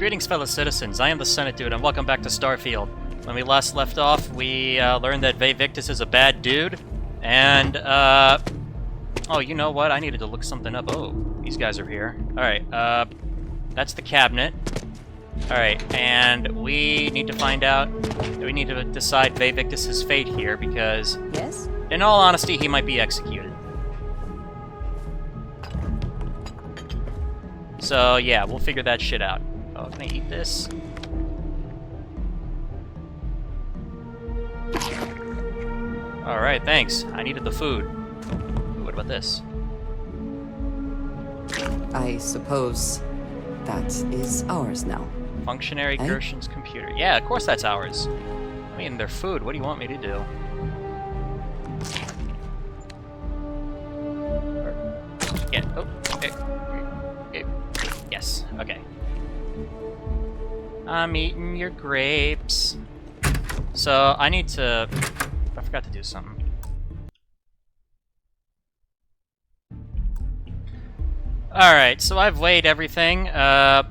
Greetings, fellow citizens. I am the Senate Dude, and welcome back to Starfield. When we last left off, we learned that Victis is a bad dude, and, oh, you know what? I needed to look something up. Oh, these guys are here. Alright, that's the cabinet. Alright, and we need to find out, we need to decide Victis' fate here, because, yes? In all honesty, he might be executed. So, yeah, we'll figure that shit out. Oh, can I eat this? Alright, thanks. I needed the food. What about this? I suppose that is ours now. Functionary Gershon's computer. Yeah, of course that's ours. I mean, they're food. What do you want me to do? Yeah. Oh. Okay. Yes. Okay. I'm eating your grapes. So I need to. I forgot to do something. Alright, so I've weighed everything, and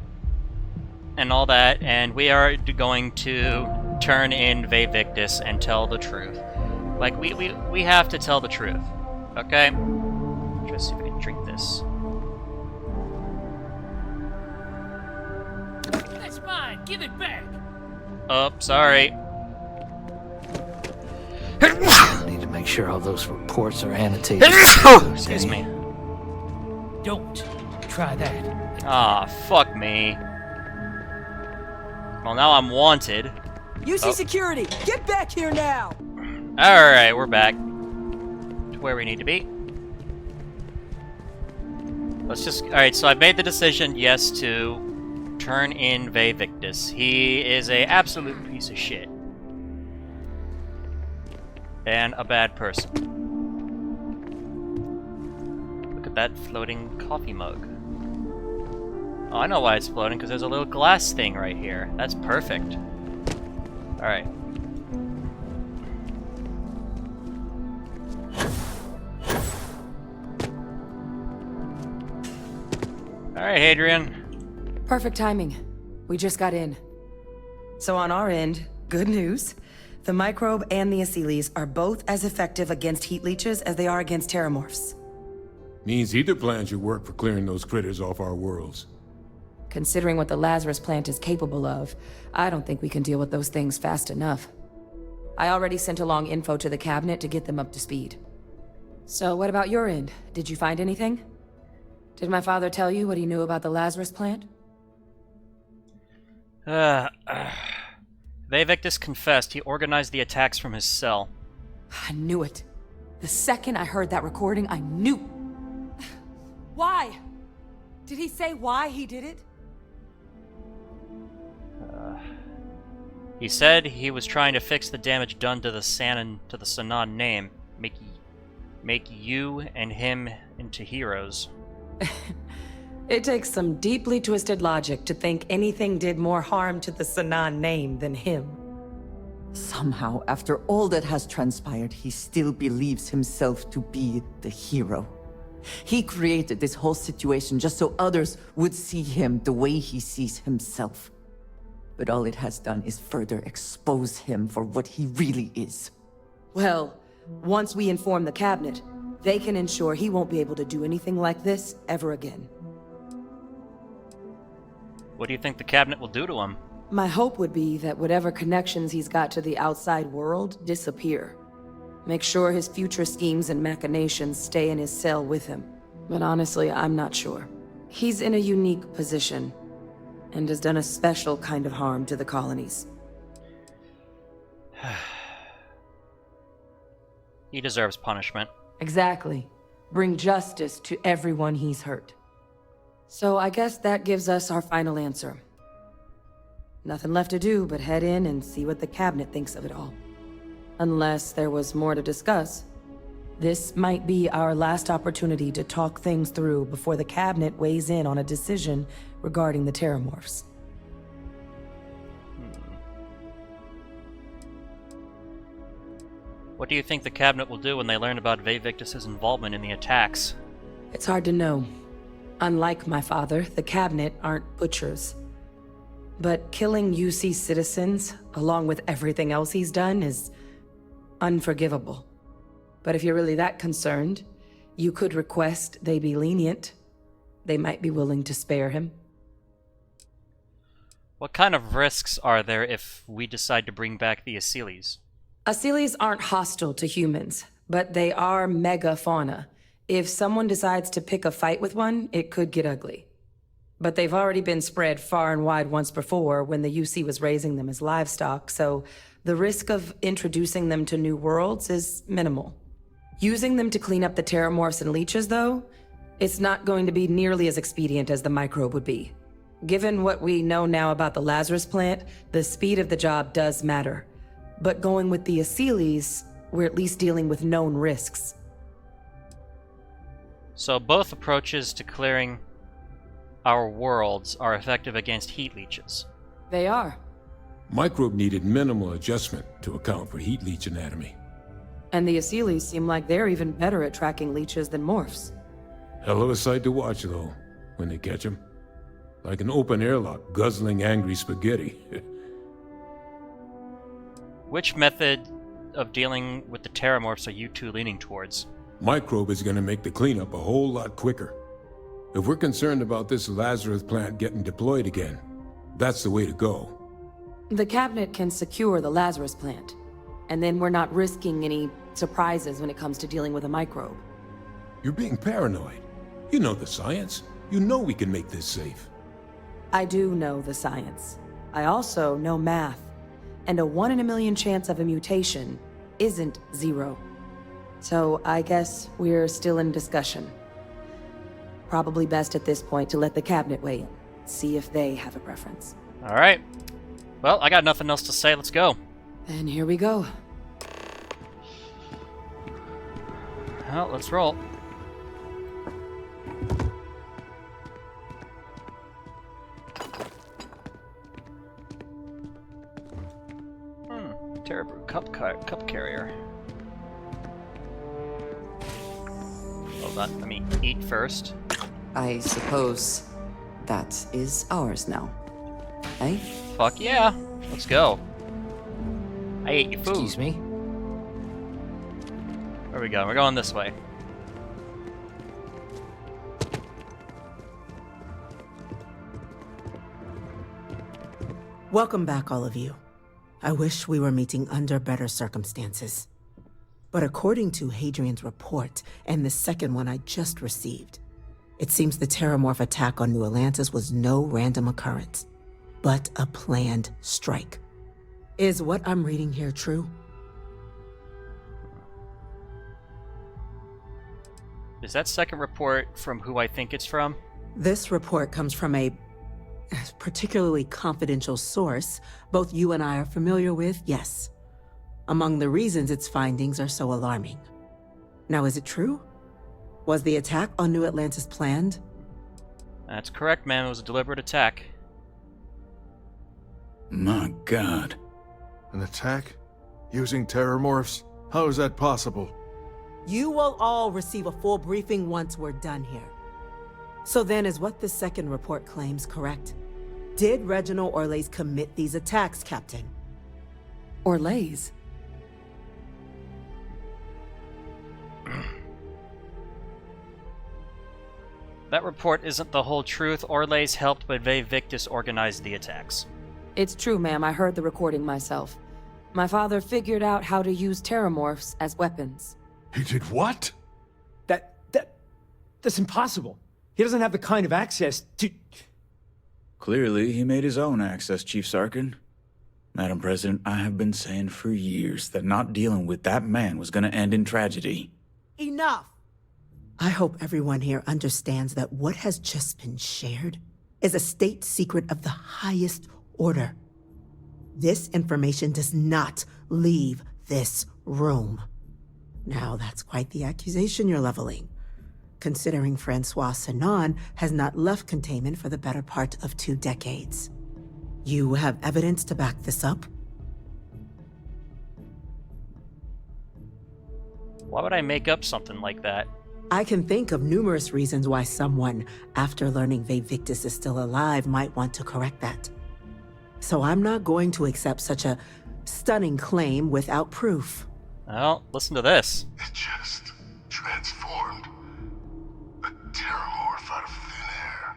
all that, and we are going to turn in Victis and tell the truth. Like, we have to tell the truth, okay? Let's see if we can drink this. That's mine! Give it back! Oh, sorry. I need to make sure all those reports are annotated. Excuse me. Don't try that. Ah, fuck me. Well, now I'm wanted. UC security, get back here now! Alright, we're back to where we need to be. Let's just... Alright, so I've made the decision, yes, to turn in Victis. He is a absolute piece of shit. And a bad person. Look at that floating coffee mug. Oh, I know why it's floating, because there's a little glass thing right here. That's perfect. Alright. Alright, Hadrian. Perfect timing. We just got in. So on our end, good news. The microbe and the acyles are both as effective against heat leeches as they are against terramorphs. Means either plan should work for clearing those critters off our worlds. Considering what the Lazarus plant is capable of, I don't think we can deal with those things fast enough. I already sent along info to the cabinet to get them up to speed. So what about your end? Did you find anything? Did my father tell you what he knew about the Lazarus plant? Victis confessed he organized the attacks from his cell. I knew it. The second I heard that recording, I knew. Why? Did he say why he did it? He said he was trying to fix the damage done to the Sanan name, make you and him into heroes. It takes some deeply twisted logic to think anything did more harm to the Sanan name than him. Somehow, after all that has transpired, he still believes himself to be the hero. He created this whole situation just so others would see him the way he sees himself. But all it has done is further expose him for what he really is. Well, once we inform the cabinet, they can ensure he won't be able to do anything like this ever again. What do you think the cabinet will do to him? My hope would be that whatever connections he's got to the outside world disappear. Make sure his future schemes and machinations stay in his cell with him. But honestly, I'm not sure. He's in a unique position, and has done a special kind of harm to the colonies. He deserves punishment. Exactly. Bring justice to everyone he's hurt. So I guess that gives us our final answer. Nothing left to do but head in and see what the cabinet thinks of it all. Unless there was more to discuss. This might be our last opportunity to talk things through before the cabinet weighs in on a decision regarding the terramorphs. What do you think the cabinet will do when they learn about Victis' involvement in the attacks? It's hard to know. Unlike my father, the cabinet aren't butchers. but killing UC citizens, along with everything else he's done, is unforgivable. But if you're really that concerned, you could request they be lenient. They might be willing to spare him. What kind of risks are there if we decide to bring back the Asylees? Asylees aren't hostile to humans, but they are megafauna. If someone decides to pick a fight with one, it could get ugly. But they've already been spread far and wide once before when the UC was raising them as livestock, so the risk of introducing them to new worlds is minimal. Using them to clean up the terramorphs and leeches, though, it's not going to be nearly as expedient as the microbe would be. Given what we know now about the Lazarus plant, the speed of the job does matter. But going with the Asylees, we're at least dealing with known risks. So both approaches to clearing our worlds are effective against heat leeches. They are. Microbe needed minimal adjustment to account for heat leech anatomy. And the Asylees seem like they're even better at tracking leeches than morphs. Hell of a sight to watch, though, when they catch them. Like an open airlock guzzling angry spaghetti. Which method of dealing with the terramorphs are you two leaning towards? Microbe is going to make the cleanup a whole lot quicker. If we're concerned about this Lazarus plant getting deployed again, that's the way to go. The cabinet can secure the Lazarus plant, and then we're not risking any surprises when it comes to dealing with a microbe. You're being paranoid. You know the science. You know we can make this safe. I do know the science. I also know math. And a 1 in a million chance of a mutation isn't 0. So I guess we're still in discussion. Probably best at this point to let the cabinet weigh in. See if they have a preference. Alright. Well, I got nothing else to say. Let's go. And here we go. Well, let's roll. Terrabrew cup carrier. Hold on, let me eat first. I suppose that is ours now. Eh? Fuck yeah! Let's go. I ate your food. Excuse me? Where we going? We're going this way. Welcome back, all of you. I wish we were meeting under better circumstances. But according to Hadrian's report, and the second one I just received, it seems the Terramorph attack on New Atlantis was no random occurrence, but a planned strike. Is what I'm reading here true? Is that second report from who I think it's from? This report comes from a particularly confidential source both you and I are familiar with, yes. Among the reasons its findings are so alarming. Now, is it true? Was the attack on New Atlantis planned? That's correct, man. It was a deliberate attack. My God. An attack? Using terramorphs? How is that possible? You will all receive a full briefing once we're done here. So then, is what the second report claims correct? Did Reginald Orlays commit these attacks, Captain? Orlays? That report isn't the whole truth. Orlays helped, but Victis organized the attacks. It's true, ma'am. I heard the recording myself. My father figured out how to use terramorphs as weapons. He did what? That's impossible. He doesn't have the kind of access to... Clearly, he made his own access, Chief Sarkin. Madam President, I have been saying for years that not dealing with that man was going to end in tragedy. Enough! I hope everyone here understands that what has just been shared is a state secret of the highest order. This information does not leave this room. Now, that's quite the accusation you're leveling, considering Francois Sanon has not left containment for the better part of 2 decades. You have evidence to back this up? Why would I make up something like that? I can think of numerous reasons why someone, after learning Victis is still alive, might want to correct that. so I'm not going to accept such a stunning claim without proof. Well, listen to this. It just transformed. A terramorph out of thin air.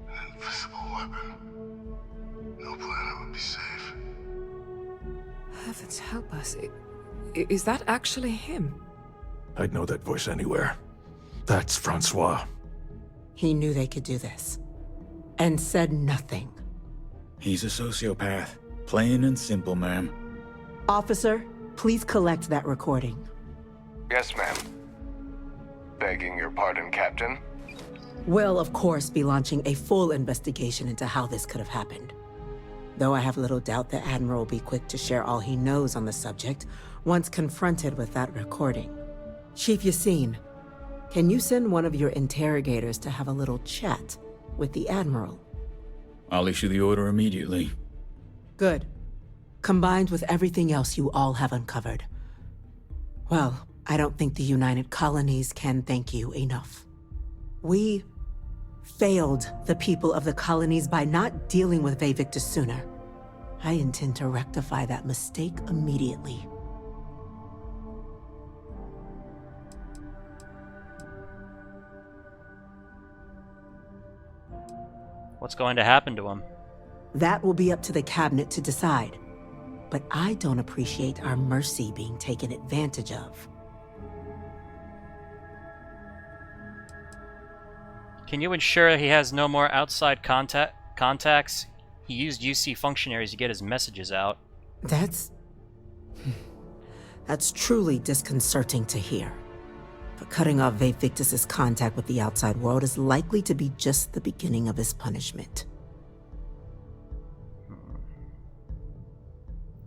An invisible weapon. No planet would be safe. Heavens help us. Is that actually him? I'd know that voice anywhere. That's Francois. He knew they could do this, and said nothing. He's a sociopath. Plain and simple, ma'am. Officer, please collect that recording. Yes, ma'am. Begging your pardon, Captain. We'll, of course, be launching a full investigation into how this could have happened. Though I have little doubt the Admiral will be quick to share all he knows on the subject once confronted with that recording. Chief Yassine, can you send one of your interrogators to have a little chat with the Admiral? I'll issue the order immediately. Good. Combined with everything else you all have uncovered. Well, I don't think the United Colonies can thank you enough. We failed the people of the colonies by not dealing with Victis sooner. I intend to rectify that mistake immediately. What's going to happen to him? That will be up to the cabinet to decide. But I don't appreciate our mercy being taken advantage of. Can you ensure he has no more outside contacts? He used UC functionaries to get his messages out. That's truly disconcerting to hear. But cutting off Victis' contact with the outside world is likely to be just the beginning of his punishment.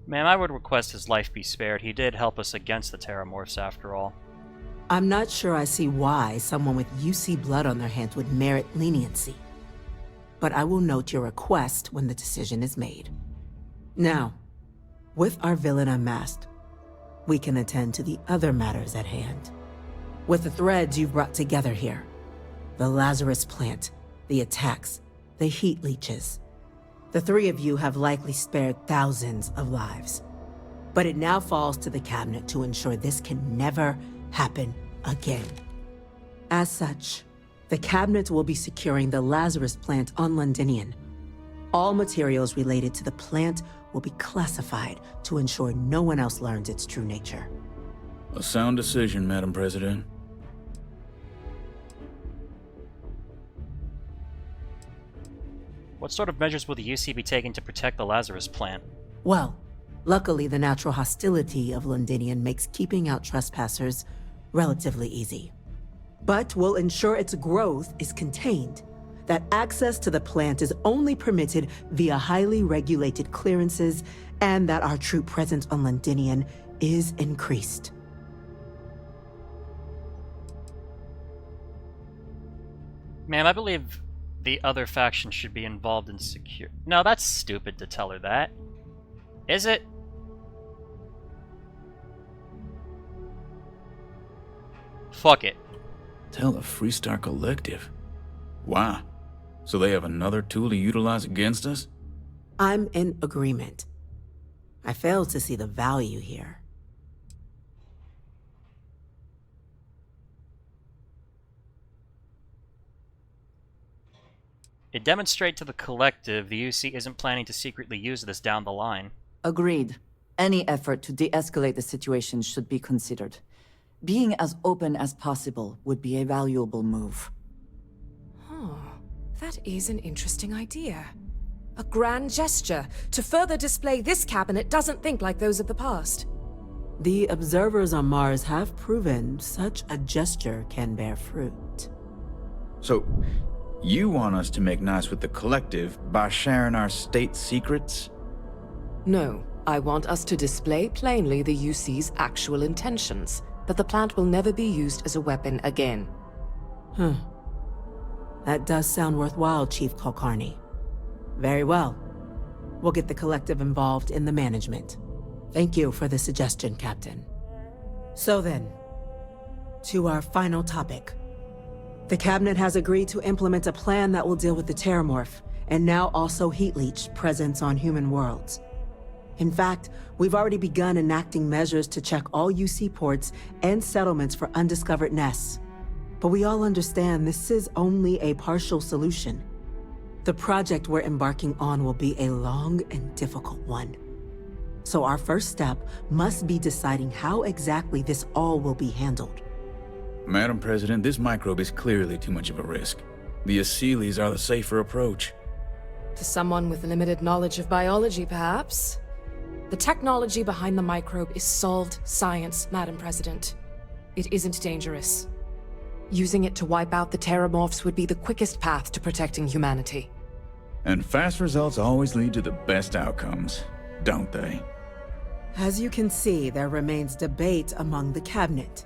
Ma'am, I would request his life be spared. He did help us against the Terramorphs after all. I'm not sure I see why someone with UC blood on their hands would merit leniency. But I will note your request when the decision is made. Now, with our villain unmasked, we can attend to the other matters at hand. With the threads you've brought together here, the Lazarus plant, the attacks, the heat leeches, the three of you have likely spared thousands of lives. But it now falls to the cabinet to ensure this can never happen again. As such, the cabinet will be securing the Lazarus plant on Londinian. All materials related to the plant will be classified to ensure no one else learns its true nature. A sound decision, Madam President. What sort of measures will the UC be taking to protect the Lazarus plant? Well, luckily the natural hostility of Londinian makes keeping out trespassers relatively easy. But we'll ensure its growth is contained, that access to the plant is only permitted via highly regulated clearances, and that our troop presence on Londinian is increased. Ma'am, I believe the other faction should be involved in secure... No, that's stupid to tell her that. Is it? Fuck it. Tell the Freestar Collective. Wow. So they have another tool to utilize against us? I'm in agreement. I fail to see the value here. It demonstrates to the collective the UC isn't planning to secretly use this down the line. Agreed. Any effort to de-escalate the situation should be considered. Being as open as possible would be a valuable move. Huh. That is an interesting idea. A grand gesture to further display this cabinet doesn't think like those of the past. The observers on Mars have proven such a gesture can bear fruit. So, you want us to make nice with the collective by sharing our state secrets? No, I want us to display plainly the UC's actual intentions, that the plant will never be used as a weapon again. That does sound worthwhile, Chief Kulkarni. Very well. We'll get the collective involved in the management. Thank you for the suggestion, Captain. So then, to our final topic. The cabinet has agreed to implement a plan that will deal with the Terramorph and now also heat leech presence on human worlds. In fact, we've already begun enacting measures to check all UC ports and settlements for undiscovered nests. But we all understand this is only a partial solution. The project we're embarking on will be a long and difficult one. So our first step must be deciding how exactly this all will be handled. Madam President, this microbe is clearly too much of a risk. The Aseles are the safer approach. To someone with limited knowledge of biology, perhaps? The technology behind the microbe is solved science, Madam President. It isn't dangerous. Using it to wipe out the Terramorphs would be the quickest path to protecting humanity. And fast results always lead to the best outcomes, don't they? As you can see, there remains debate among the cabinet.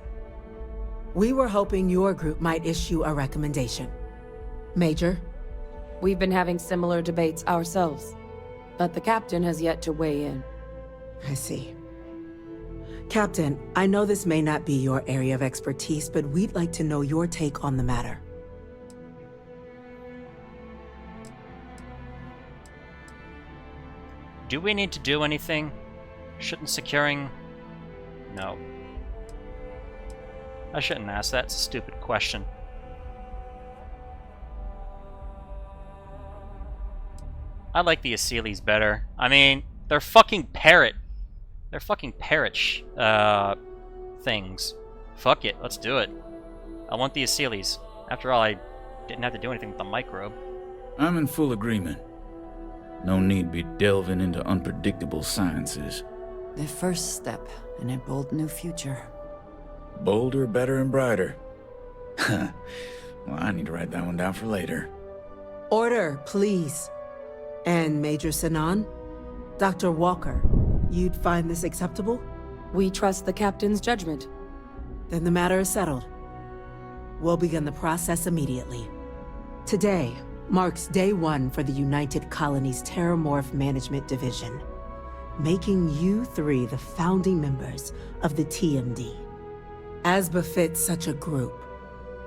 We were hoping your group might issue a recommendation. Major? We've been having similar debates ourselves, but the captain has yet to weigh in. I see. Captain, I know this may not be your area of expertise, but we'd like to know your take on the matter. Do we need to do anything? Shouldn't securing... No. I shouldn't ask that. It's a stupid question. I like the Aseles better. I mean, they're fucking parrot. They're fucking parrot things. Fuck it, let's do it. I want the Aseles. After all, I didn't have to do anything with the microbe. I'm in full agreement. No need be delving into unpredictable sciences. The first step in a bold new future. Bolder, better, and brighter. Well, I need to write that one down for later. Order, please. And Major Sinan? Dr. Walker, you'd find this acceptable? We trust the captain's judgment. Then the matter is settled. We'll begin the process immediately. Today marks day one for the United Colonies Terramorph Management Division, making you three the founding members of the TMD. As befits such a group,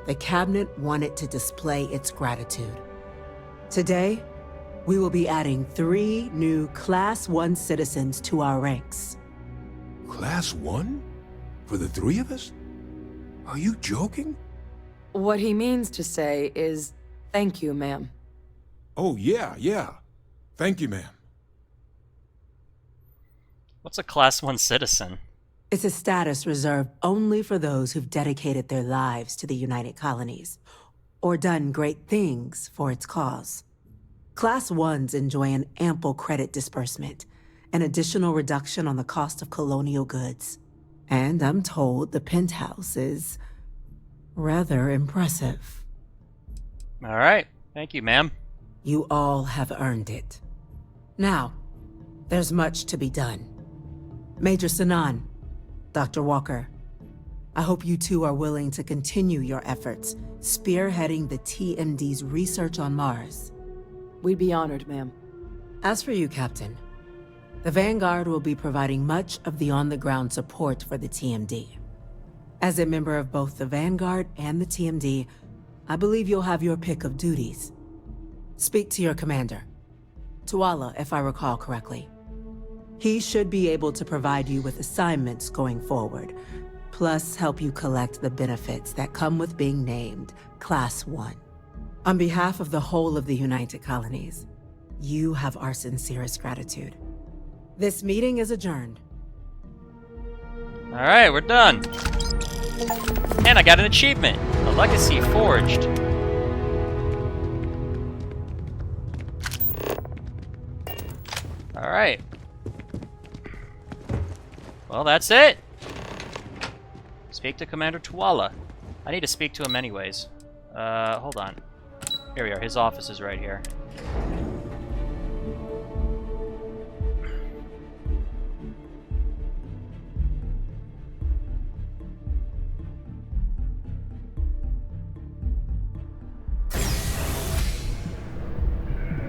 the Cabinet wanted to display its gratitude. Today, we will be adding 3 new Class 1 citizens to our ranks. Class 1? For the 3 of us? Are you joking? What he means to say is, thank you, ma'am. Oh, yeah. Thank you, ma'am. What's a Class 1 citizen? It's a status reserved only for those who've dedicated their lives to the United Colonies, or done great things for its cause. Class 1s enjoy an ample credit disbursement, an additional reduction on the cost of colonial goods. And I'm told the penthouse is rather impressive. All right. Thank you, ma'am. You all have earned it. Now, there's much to be done. Major Sinan, Dr. Walker, I hope you two are willing to continue your efforts, spearheading the TMD's research on Mars. We'd be honored, ma'am. As for you, Captain, the Vanguard will be providing much of the on-the-ground support for the TMD. As a member of both the Vanguard and the TMD, I believe you'll have your pick of duties. Speak to your commander, Tuala, if I recall correctly. He should be able to provide you with assignments going forward, plus help you collect the benefits that come with being named Class 1. On behalf of the whole of the United Colonies, you have our sincerest gratitude. This meeting is adjourned. All right, we're done. And I got an achievement. A legacy forged. All right. Well, that's it. Speak to Commander Tuala. I need to speak to him anyways. Hold on. Here we are. His office is right here.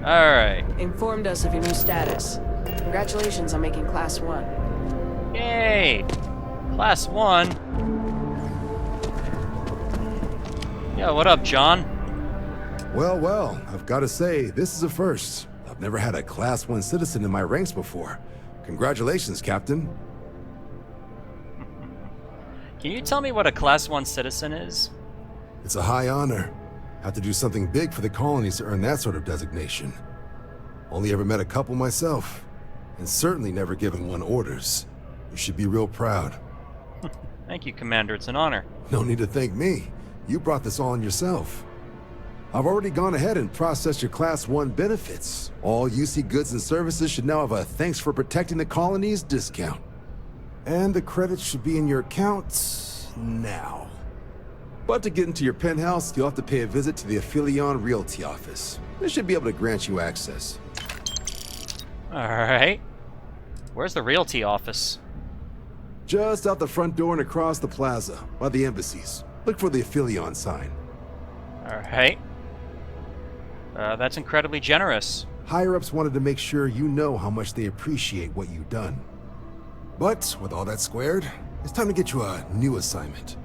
Alright. Informed us of your new status. Congratulations on making Class 1. Yay! Class 1? Yo, what up, John? Well, well, I've got to say, this is a first. I've never had a Class 1 citizen in my ranks before. Congratulations, Captain. Can you tell me what a Class 1 citizen is? It's a high honor. Have to do something big for the colonies to earn that sort of designation. Only ever met a couple myself, and certainly never given one orders. You should be real proud. Thank you, Commander. It's an honor. No need to thank me. You brought this on yourself. I've already gone ahead and processed your Class 1 benefits. All UC goods and services should now have a thanks for protecting the colonies discount. And the credits should be in your account now. But to get into your penthouse, you'll have to pay a visit to the Aphelion Realty office. They should be able to grant you access. Alright. Where's the realty office? Just out the front door and across the plaza, by the embassies. Look for the Aphelion sign. Alright. That's incredibly generous. Higher-ups wanted to make sure you know how much they appreciate what you've done. But with all that squared, it's time to get you a new assignment.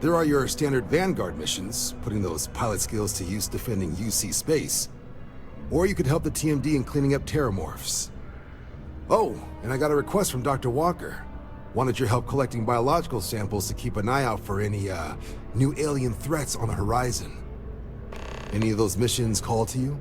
There are your standard Vanguard missions, putting those pilot skills to use defending UC space. Or you could help the TMD in cleaning up terramorphs. Oh, and I got a request from Dr. Walker. Wanted your help collecting biological samples to keep an eye out for any, new alien threats on the horizon. Any of those missions call to you?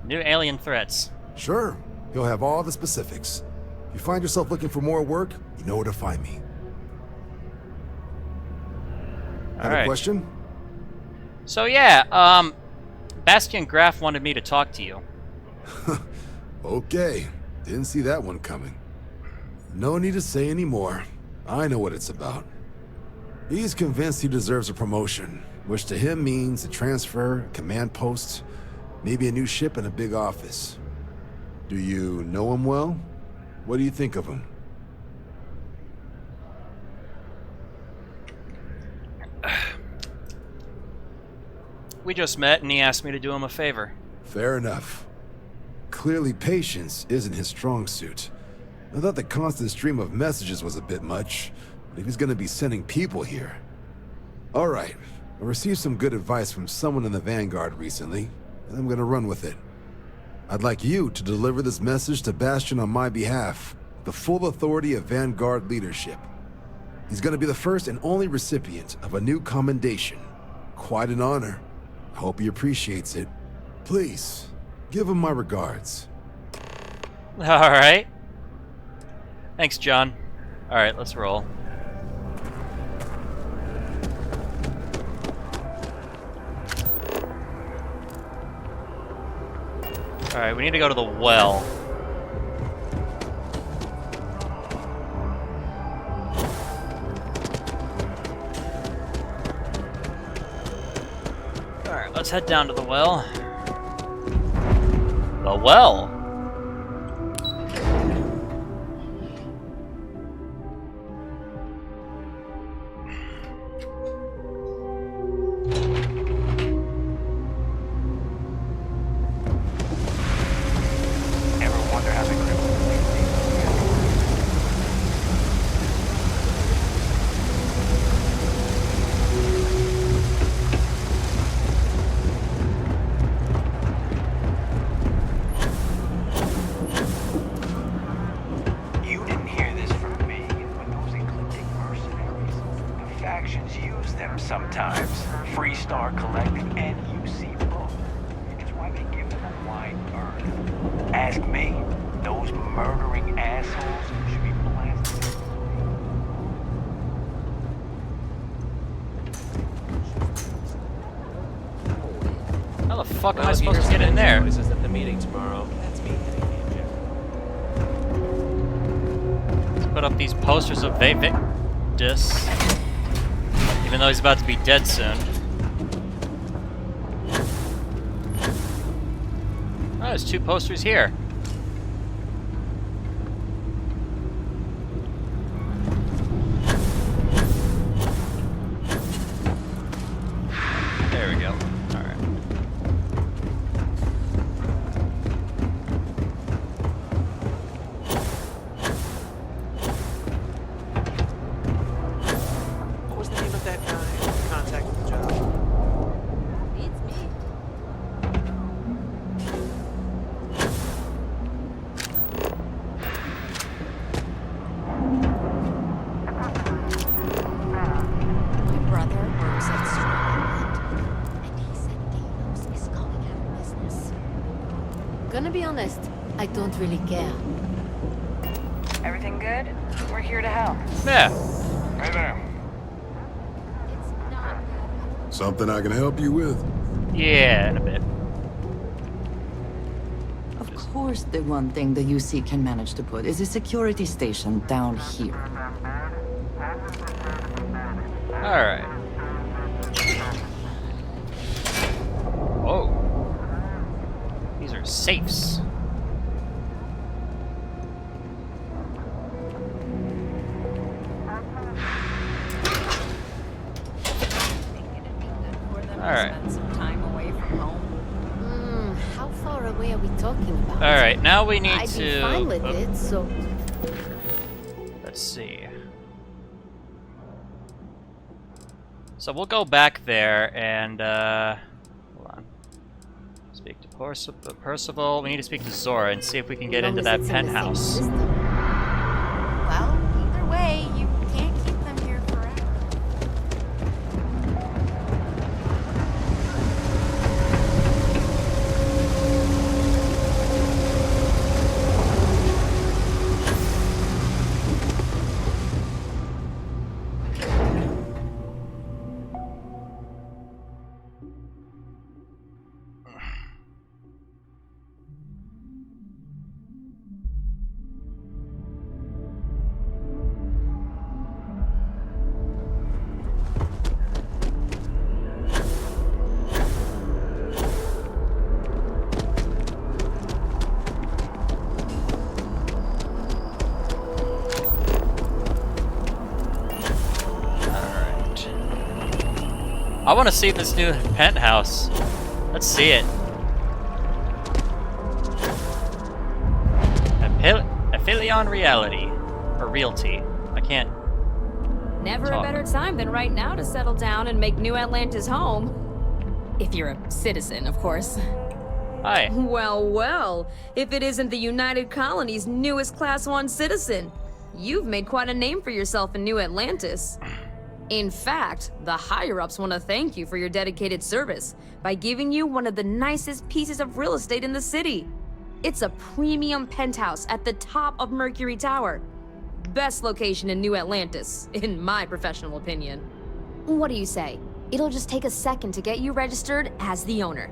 New alien threats. Sure. You'll have all the specifics. If you find yourself looking for more work, you know where to find me. Have a question? So yeah, Bastian Graf wanted me to talk to you. Okay. Didn't see that one coming. No need to say any more. I know what it's about. He's convinced he deserves a promotion, which to him means a transfer, a command post, maybe a new ship and a big office. Do you know him well? What do you think of him? We just met and he asked me to do him a favor. Fair enough. Clearly patience isn't his strong suit. I thought the constant stream of messages was a bit much, but if he's gonna be sending people here... Alright, I received some good advice from someone in the Vanguard recently, and I'm gonna run with it. I'd like you to deliver this message to Bastion on my behalf, the full authority of Vanguard leadership. He's gonna be the first and only recipient of a new commendation. Quite an honor. I hope he appreciates it. Please, give him my regards. Alright. Thanks, John. Alright, let's roll. Alright, we need to go to the well. Alright, let's head down to the well. The well? Sometimes. Freestar Collective and UC both. It's why they give them a wide berth. Ask me, those murdering assholes should be blasted. How the fuck am I supposed to get in there? Noises at the meeting tomorrow. That's me hitting the eject. Let's put up these posters of Victis. Even though he's about to be dead soon. Oh, there's two posters here. There we go. Alright. really care. Everything good? We're here to help. Yeah. Hey there. Something I can help you with? Yeah, in a bit. Of course, the one thing the UC can manage to put is a security station down here. Alright. Whoa. These are safes. Alright. How far away are we talking about? Alright, now we need I'd to... be fine with it, so... Let's see. So we'll go back there and, hold on. Speak to Percival. We need to speak to Zora and see if we can get into that penthouse. Well, either way, you can't keep them here forever. I want to see this new penthouse. Let's see it. Aphelion Reality. Or Realty. I can't... Never talk. a better time than right now to settle down and make New Atlantis home. If you're a citizen, of course. Hi. Well, well. If it isn't the United Colony's newest Class 1 citizen. You've made quite a name for yourself in New Atlantis. In fact, the higher-ups want to thank you for your dedicated service by giving you one of the nicest pieces of real estate in the city. It's a premium penthouse at the top of Mercury Tower. Best location in New Atlantis, in my professional opinion. What do you say? It'll just take a second to get you registered as the owner.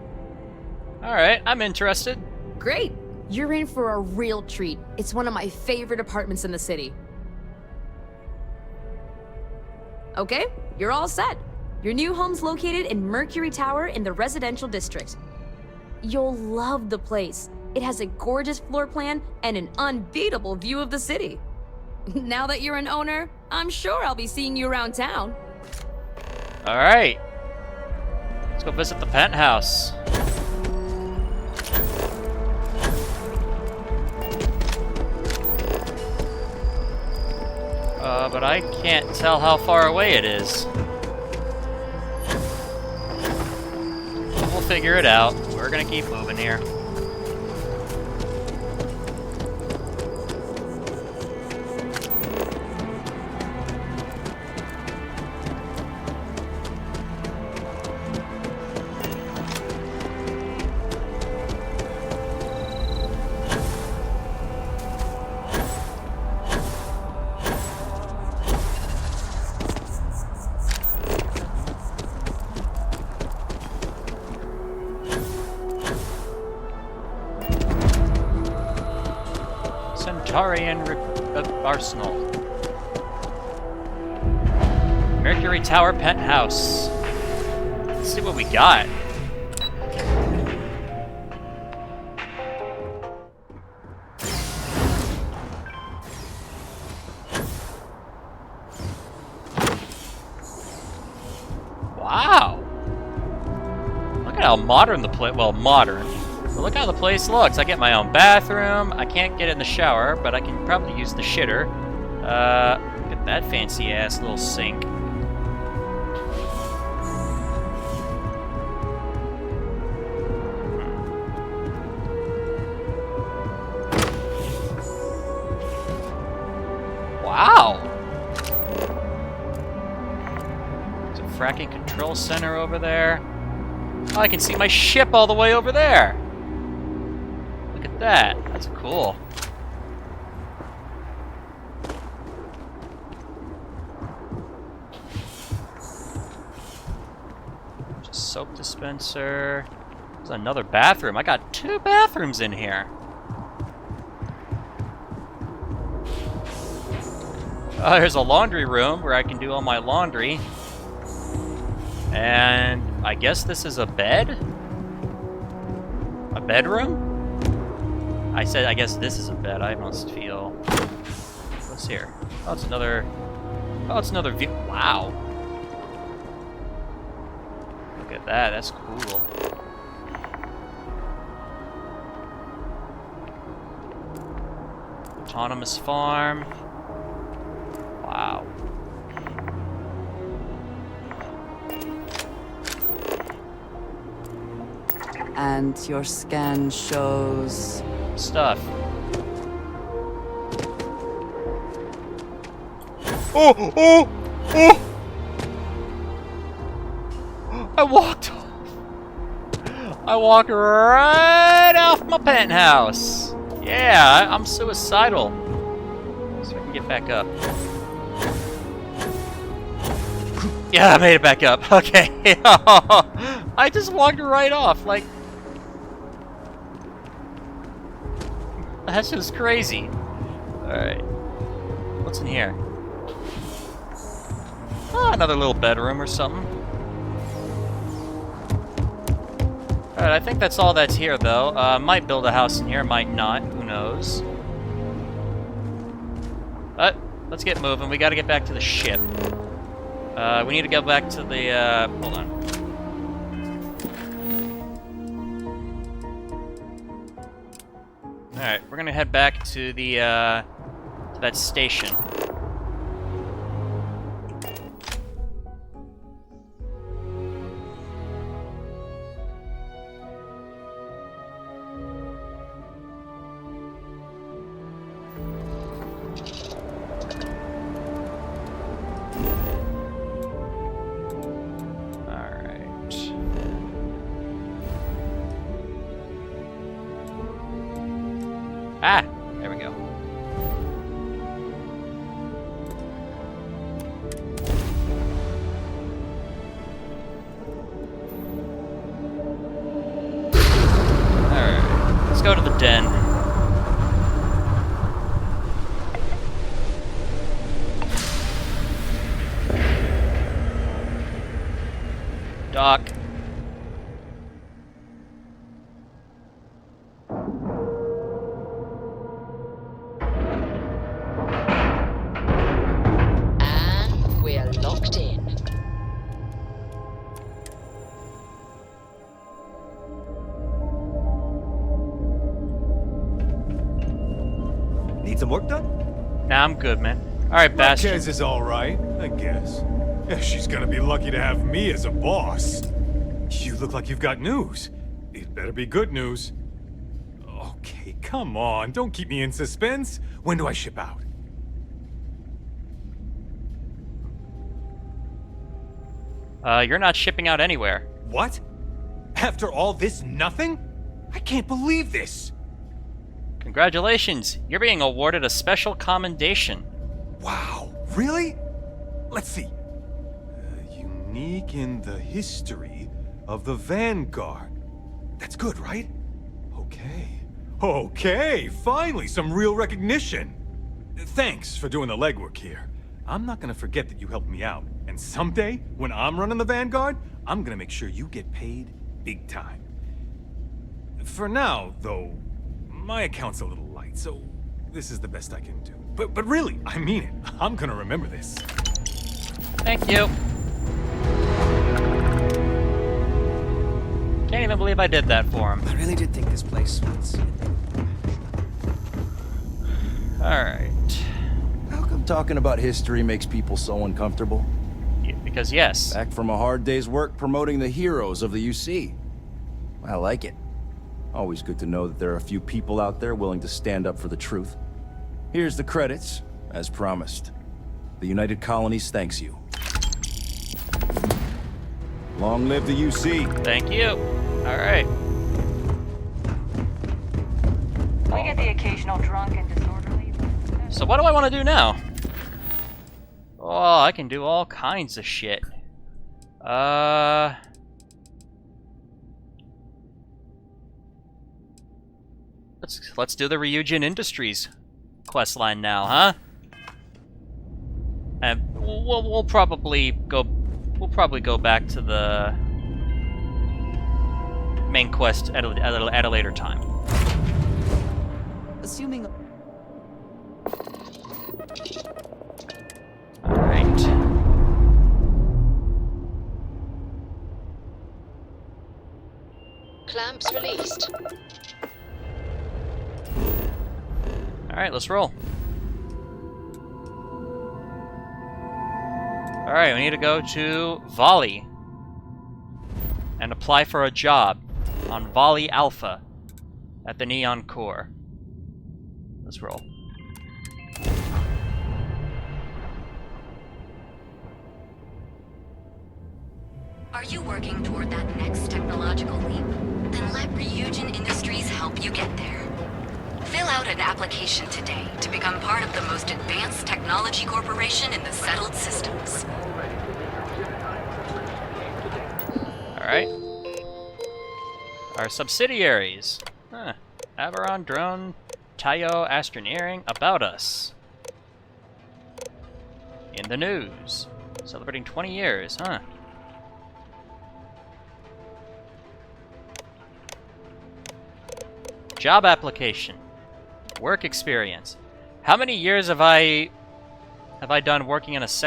Alright, I'm interested. Great! You're in for a real treat. It's one of my favorite apartments in the city. Okay, you're all set. Your new home's located in Mercury Tower in the residential district. You'll love the place. It has a gorgeous floor plan and an unbeatable view of the city. Now that you're an owner, I'm sure I'll be seeing you around town. Alright. Let's go visit the penthouse. But I can't tell how far away it is. We'll figure it out. We're gonna keep moving here. Centaurian Arsenal. Mercury Tower penthouse. Let's see what we got. Wow. Look at how modern the place, well, modern. But look how the place looks. I get my own bathroom. I can't get in the shower, but I can probably use the shitter. Look at that fancy ass little sink. Wow. There's a fracking control center over there. Oh, I can see my ship all the way over there. that. That's cool. Just soap dispenser. There's another bathroom. I got 2 bathrooms in here. There's a laundry room where I can do all my laundry. And I guess this is a bed? A bedroom? I said I guess this is a bed. I must feel... What's here? Oh, it's another... Oh, it's another view. Wow. Look at that. That's cool. Autonomous farm. Wow. And your scan shows... Stuff. Oh! Oh! Oh! I walked off. I walked right off my penthouse. Yeah, I'm suicidal. So I can get back up. Yeah, I made it back up. Okay. I just walked right off. Like, that's just crazy. Alright. What's in here? Oh, another little bedroom or something. Alright, I think that's all that's here, though. Might build a house in here, might not. Who knows? But, let's get moving. We gotta get back to the ship. We need to go back to the, hold on. Alright, we're gonna head back to the, to that station. Ah! There we go. Alright, let's go to the den. Doc. Need some work done? Nah, I'm good, man. Alright, Bastion. Marquez is alright, I guess. Yeah, she's gonna be lucky to have me as a boss. You look like you've got news. It better be good news. Okay, come on. Don't keep me in suspense. When do I ship out? You're not shipping out anywhere. What? After all this, nothing? I can't believe this. Congratulations, you're being awarded a special commendation. Wow, really? Let's see. Unique in the history of the Vanguard. That's good, right? Okay, finally some real recognition. Thanks for doing the legwork here. I'm not gonna forget that you helped me out. And someday, when I'm running the Vanguard, I'm gonna make sure you get paid big time. For now, though, my account's a little light, so this is the best I can do. But really, I mean it. I'm gonna remember this. Thank you. Can't even believe I did that for him. I really did think this place was... Alright. How come talking about history makes people so uncomfortable? Because yes. Back from a hard day's work promoting the heroes of the UC. I like it. Always good to know that there are a few people out there willing to stand up for the truth. Here's the credits, as promised. The United Colonies thanks you. Long live the UC. Thank you. All right. We get the occasional drunk and disorderly. So what do I want to do now? Oh, I can do all kinds of shit. Let's do the Ryujin Industries questline now, huh? And we'll probably go back to the main quest at a later time. Assuming. All right. Clamps released. Alright, let's roll. Alright, we need to go to Volley and apply for a job on Volley Alpha at the Neon Core. Let's roll. Are you working toward that next technological leap? Then let Ryujin Industries help you get there. Fill out an application today to become part of the most advanced technology corporation in the settled systems. Alright. Our subsidiaries. Huh. Averon, Drone, Tayo, Astroneering, About Us. In the news. Celebrating 20 years, huh? Job application. Work experience. How many years have I done working in is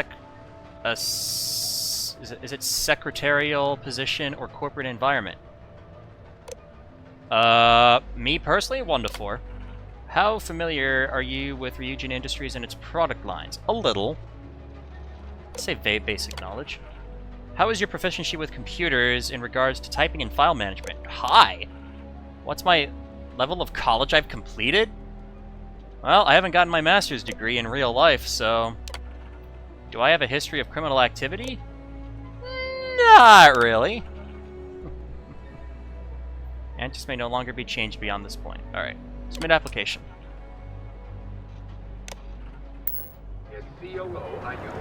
it secretarial position or corporate environment? Me personally, 1 to 4. How familiar are you with Ryujin Industries and its product lines? A little. Let's say basic knowledge. How is your proficiency with computers in regards to typing and file management? High. What's my level of college I've completed? Well, I haven't gotten my master's degree in real life, so... Do I have a history of criminal activity? Not really. Answers may no longer be changed beyond this point. Alright, submit application.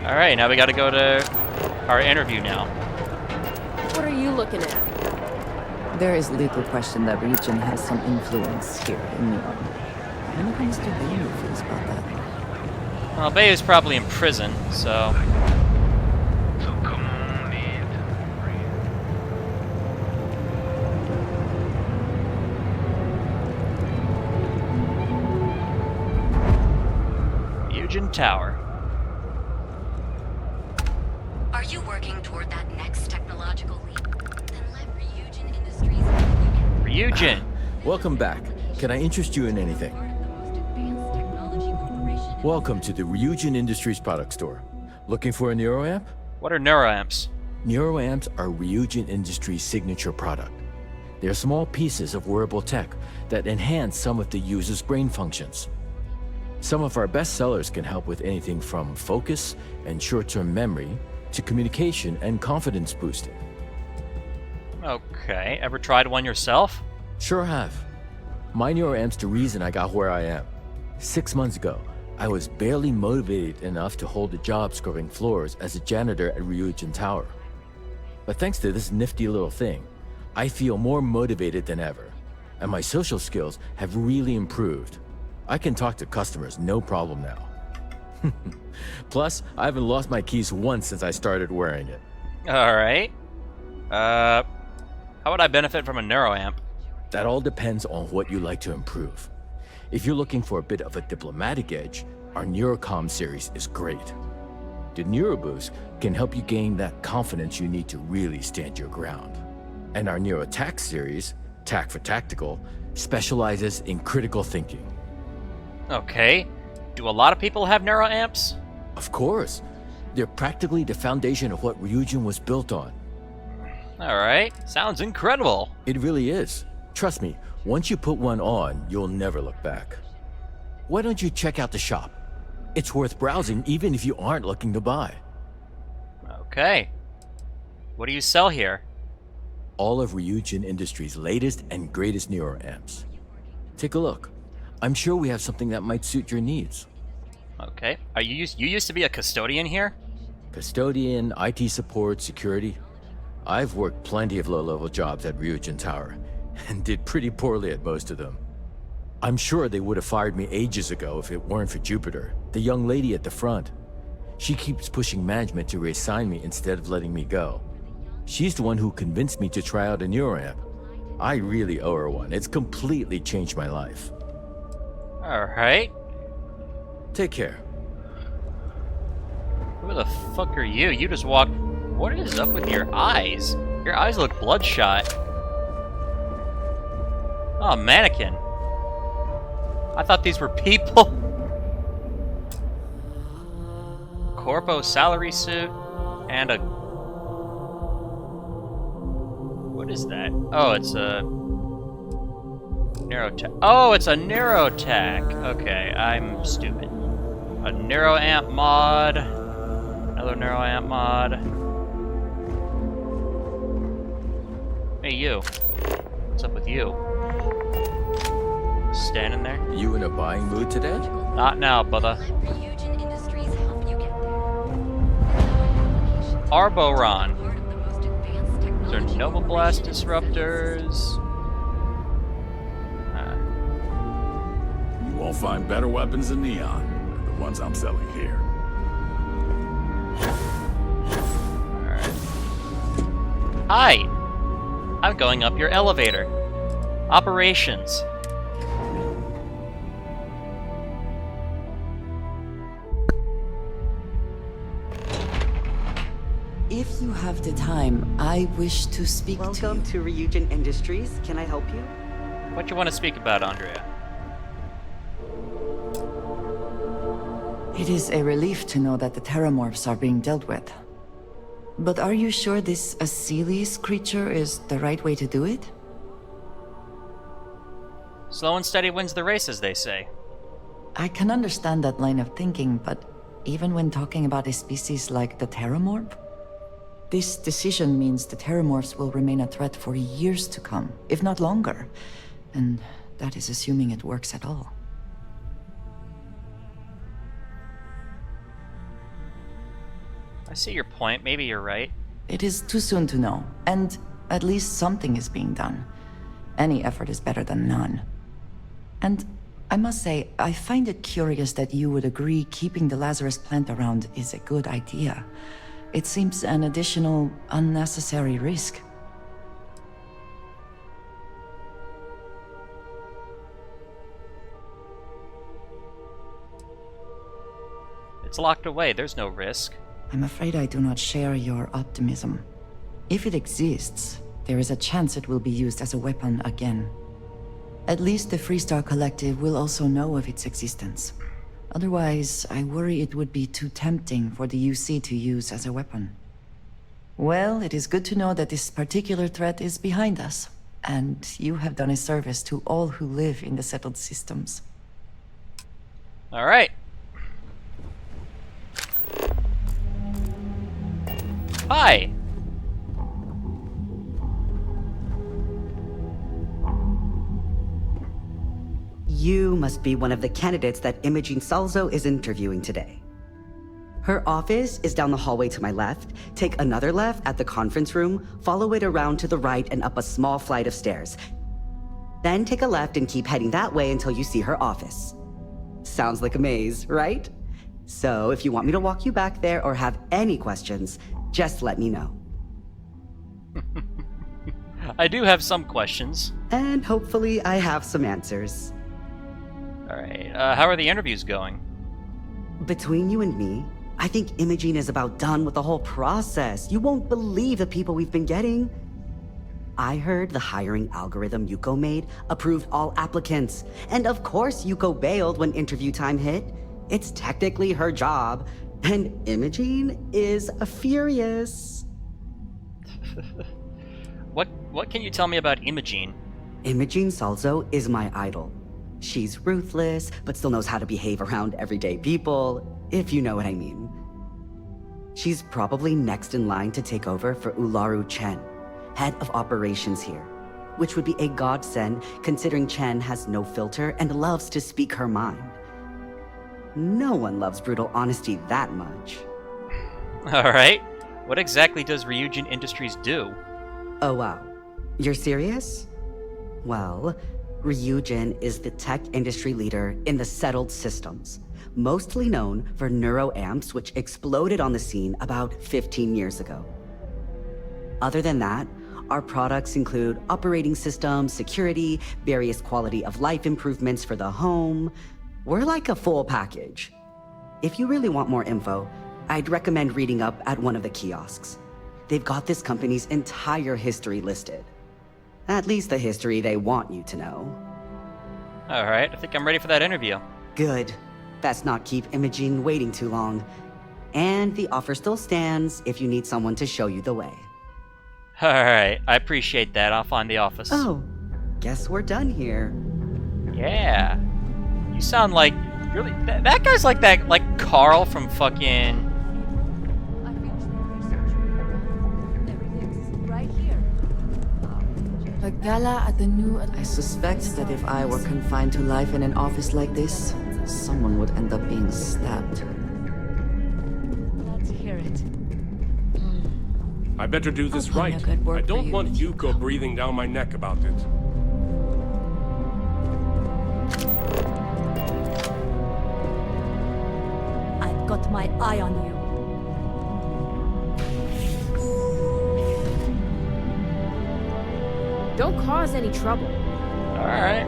Alright, now we gotta go to our interview now. What are you looking at? There is legal question that Ryujin has some influence here in Neon. I wonder how Mr. Bailey feels about that. Well, Bay is probably in prison, so... Ryujin Tower. Are you working toward that next technological leap? Then let Ryujin Industries... Ryujin! Welcome back. Can I interest you in anything? Welcome to the Ryujin Industries product store. Looking for a neuroamp? What are neuroamps? Neuroamps are Ryujin Industries' signature product. They're small pieces of wearable tech that enhance some of the user's brain functions. Some of our best sellers can help with anything from focus and short-term memory to communication and confidence boosting. Okay, ever tried one yourself? Sure have. My neuroamp's the reason I got where I am. 6 months ago, I was barely motivated enough to hold a job scrubbing floors as a janitor at Ryujin Tower. But thanks to this nifty little thing, I feel more motivated than ever, and my social skills have really improved. I can talk to customers no problem now. Plus, I haven't lost my keys once since I started wearing it. Alright. How would I benefit from a neuroamp? That all depends on what you like to improve. If you're looking for a bit of a diplomatic edge, our Neurocom series is great. The Neuroboost can help you gain that confidence you need to really stand your ground. And our Neurotac series, Tac for Tactical, specializes in critical thinking. Okay. Do a lot of people have neuroamps? Of course. They're practically the foundation of what Ryujin was built on. Alright. Sounds incredible. It really is. Trust me, once you put one on, you'll never look back. Why don't you check out the shop? It's worth browsing even if you aren't looking to buy. Okay. What do you sell here? All of Ryujin Industries' latest and greatest neuroamps. Take a look. I'm sure we have something that might suit your needs. Okay. Are you used to be a custodian here? Custodian, IT support, security. I've worked plenty of low-level jobs at Ryujin Tower, and did pretty poorly at most of them. I'm sure they would have fired me ages ago if it weren't for Jupiter, the young lady at the front. She keeps pushing management to reassign me instead of letting me go. She's the one who convinced me to try out a neuroamp. I really owe her one. It's completely changed my life. Alright. Take care. Who the fuck are you? You just walked... What is up with your eyes? Your eyes look bloodshot. Oh, mannequin. I thought these were people. Corpo salary suit and a... What is that? Oh, it's a... Neurotech. Oh, it's a neurotech. Okay, I'm stupid. A neuroamp mod. Another neuroamp mod. Hey, you. What's up with you? Standing there? You in a buying mood today? Not now, brother. Arboron. These are Nova Blast disruptors. You won't find better weapons than Neon than the ones I'm selling here. Alright. Hi! I'm going up your elevator. Operations. If you have the time, I wish to speak to you. Welcome to Ryujin Industries. Can I help you? What you want to speak about, Andrea? It is a relief to know that the Terramorphs are being dealt with. But are you sure this Acilis creature is the right way to do it? Slow and steady wins the race, as they say. I can understand that line of thinking, but even when talking about a species like the Terramorph, this decision means the Terramorphs will remain a threat for years to come, if not longer. And that is assuming it works at all. I see your point. Maybe you're right. It is too soon to know, and at least something is being done. Any effort is better than none. And I must say, I find it curious that you would agree keeping the Lazarus plant around is a good idea. It seems an additional, unnecessary risk. It's locked away. There's no risk. I'm afraid I do not share your optimism. If it exists, there is a chance it will be used as a weapon again. At least the Freestar Collective will also know of its existence. Otherwise, I worry it would be too tempting for the UC to use as a weapon. Well, it is good to know that this particular threat is behind us, and you have done a service to all who live in the settled systems. All right. Hi. You must be one of the candidates that Imogene Salzo is interviewing today. Her office is down the hallway to my left. Take another left at the conference room, follow it around to the right and up a small flight of stairs. Then take a left and keep heading that way until you see her office. Sounds like a maze, right? So if you want me to walk you back there or have any questions, just let me know. I do have some questions. And hopefully I have some answers. Alright, how are the interviews going? Between you and me, I think Imogene is about done with the whole process. You won't believe the people we've been getting. I heard the hiring algorithm Yuko made approved all applicants. And of course Yuko bailed when interview time hit. It's technically her job. And Imogene is furious. What can you tell me about Imogene? Imogene Salzo is my idol. She's ruthless, but still knows how to behave around everyday people, if you know what I mean. She's probably next in line to take over for Ularu Chen, head of operations here. which would be a godsend considering Chen has no filter and loves to speak her mind. No one loves brutal honesty that much. Alright. What exactly does Ryujin Industries do? Oh wow. You're serious? Well, Ryujin is the tech industry leader in the settled systems, mostly known for neuroamps, which exploded on the scene about 15 years ago. Other than that, our products include operating systems, security, various quality of life improvements for the home. We're like a full package. If you really want more info, I'd recommend reading up at one of the kiosks. They've got this company's entire history listed. At least the history they want you to know. Alright, I think I'm ready for that interview. Good. Best not keep Imogene waiting too long. And the offer still stands if you need someone to show you the way. Alright, I appreciate that. I'll find the office. Oh, guess we're done here. Yeah. You sound like really that guy's like that Carl from fucking A gala at the new... I suspect that if I were confined to life in an office like this, someone would end up being stabbed. Let's hear it. I better do this I'll find right. a good word I don't for you want when you Yuko breathing down my neck about it. I've got my eye on you. Don't cause any trouble. Alright.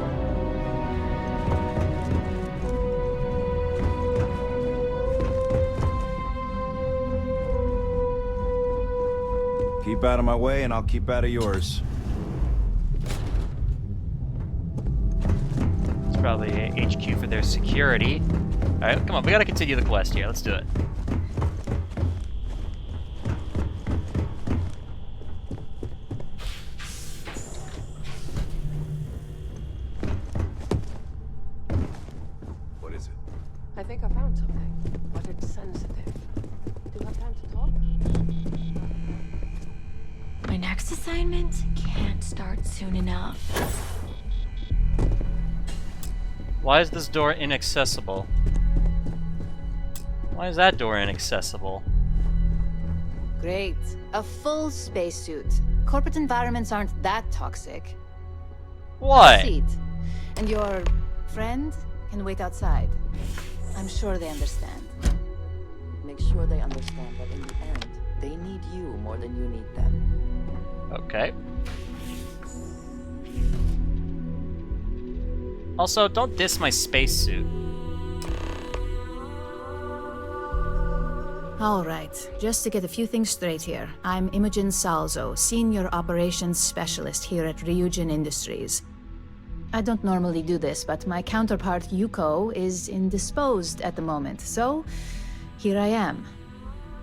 Keep out of my way and I'll keep out of yours. It's probably a HQ for their security. Alright, come on, we gotta continue the quest here. Let's do it. What is it? I think I found something, but it's sensitive. Do you have time to talk? My next assignment can't start soon enough. Why is this door inaccessible? Why is that door inaccessible? Great. A full spacesuit. Corporate environments aren't that toxic. What? Proceed. And your friend can wait outside. I'm sure they understand. Make sure they understand that in the end, they need you more than you need them. Okay. Also, don't diss my spacesuit. All right, just to get a few things straight here. I'm Imogen Salzo, Senior Operations Specialist here at Ryujin Industries. I don't normally do this, but my counterpart Yuko is indisposed at the moment, so here I am.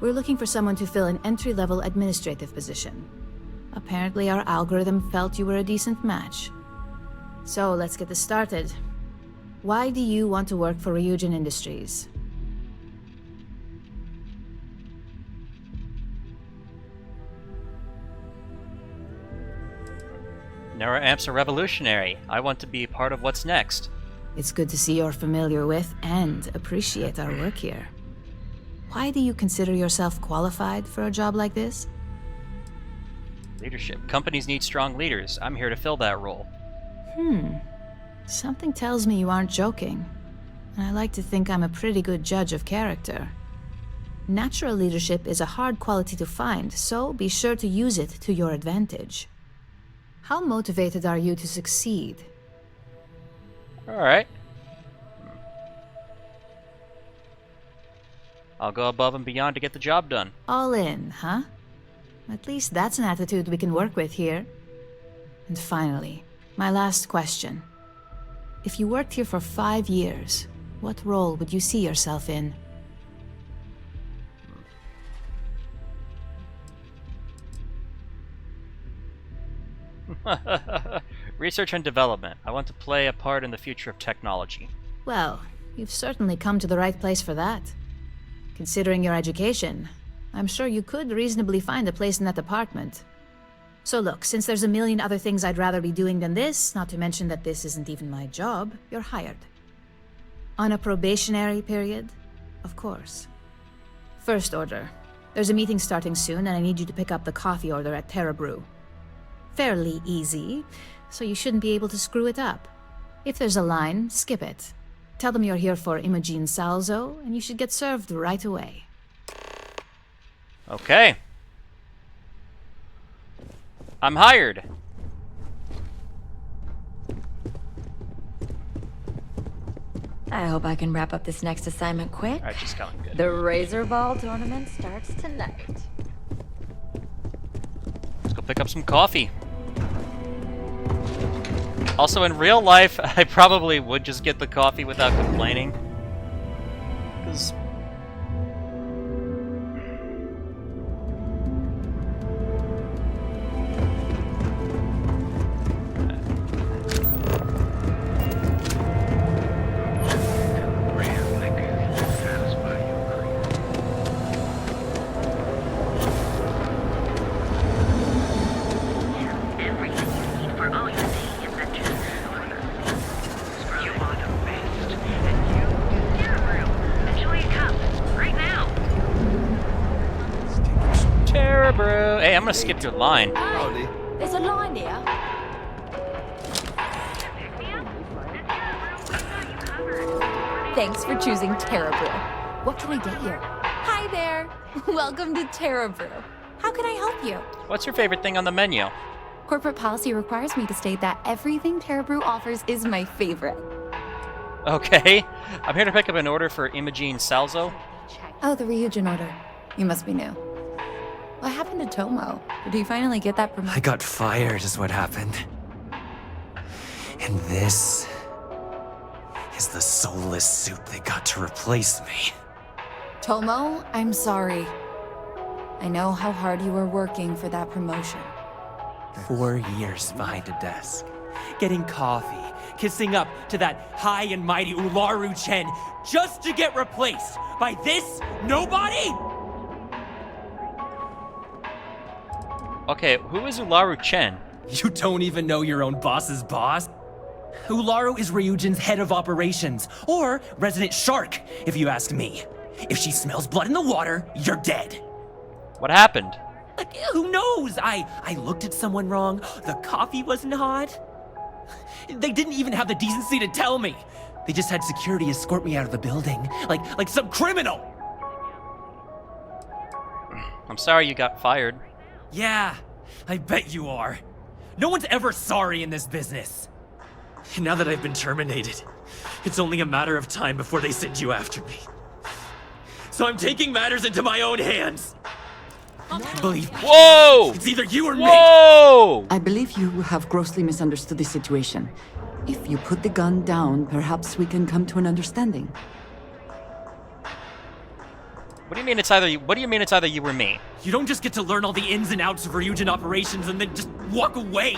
We're looking for someone to fill an entry-level administrative position. Apparently our algorithm felt you were a decent match. So let's get this started. Why do you want to work for Ryujin Industries? Neuroamps are revolutionary. I want to be part of what's next. It's good to see you're familiar with and appreciate our work here. Why do you consider yourself qualified for a job like this? Leadership. Companies need strong leaders. I'm here to fill that role. Something tells me you aren't joking. And I like to think I'm a pretty good judge of character. Natural leadership is a hard quality to find, so be sure to use it to your advantage. How motivated are you to succeed? Alright. I'll go above and beyond to get the job done. All in, huh? At least that's an attitude we can work with here. And finally, my last question. If you worked here for 5 years, what role would you see yourself in? Research and development. I want to play a part in the future of technology. Well, you've certainly come to the right place for that. Considering your education, I'm sure you could reasonably find a place in that department. So look, since there's a million other things I'd rather be doing than this, not to mention that this isn't even my job, you're hired. On a probationary period? Of course. First order. There's a meeting starting soon, and I need you to pick up the coffee order at Terra Brew. Fairly easy, so you shouldn't be able to screw it up. If there's a line, skip it. Tell them you're here for Imogen Salzo, and you should get served right away. Okay. I'm hired. I hope I can wrap up this next assignment quick. Alright, she's going good. The Razor Ball tournament starts tonight. Let's go pick up some coffee. Also, in real life, I probably would just get the coffee without complaining. Because... Hey, I'm gonna skip your line. There's a line here. Thanks for choosing Terra Brew. What can I get you? Hi there. Welcome to Terra Brew. How can I help you? What's your favorite thing on the menu? Corporate policy requires me to state that everything Terra Brew offers is my favorite. Okay. I'm here to pick up an order for Imogen Salzo. Oh, the Ryujin order. You must be new. What happened to Tomo? Did he finally get that promotion? I got fired is what happened. And this is the soulless suit they got to replace me. Tomo, I'm sorry. I know how hard you were working for that promotion. 4 years behind a desk, getting coffee, kissing up to that high and mighty Ularu Chen, just to get replaced by this nobody? Okay, who is Ularu Chen? You don't even know your own boss's boss? Ularu is Ryujin's head of operations, or resident shark, if you ask me. If she smells blood in the water, you're dead. What happened? Who knows? I looked at someone wrong, the coffee wasn't hot. They didn't even have the decency to tell me. They just had security escort me out of the building, like some criminal. I'm sorry you got fired. Yeah, I bet you are. No one's ever sorry in this business. And now that I've been terminated, it's only a matter of time before they send you after me. So I'm taking matters into my own hands. Believe me. Whoa! It's either you or me. Whoa! I believe you have grossly misunderstood the situation. If you put the gun down, perhaps we can come to an understanding. What do you mean it's either you? What do you mean it's either you or me? You don't just get to learn all the ins and outs of Ryujin operations and then just walk away.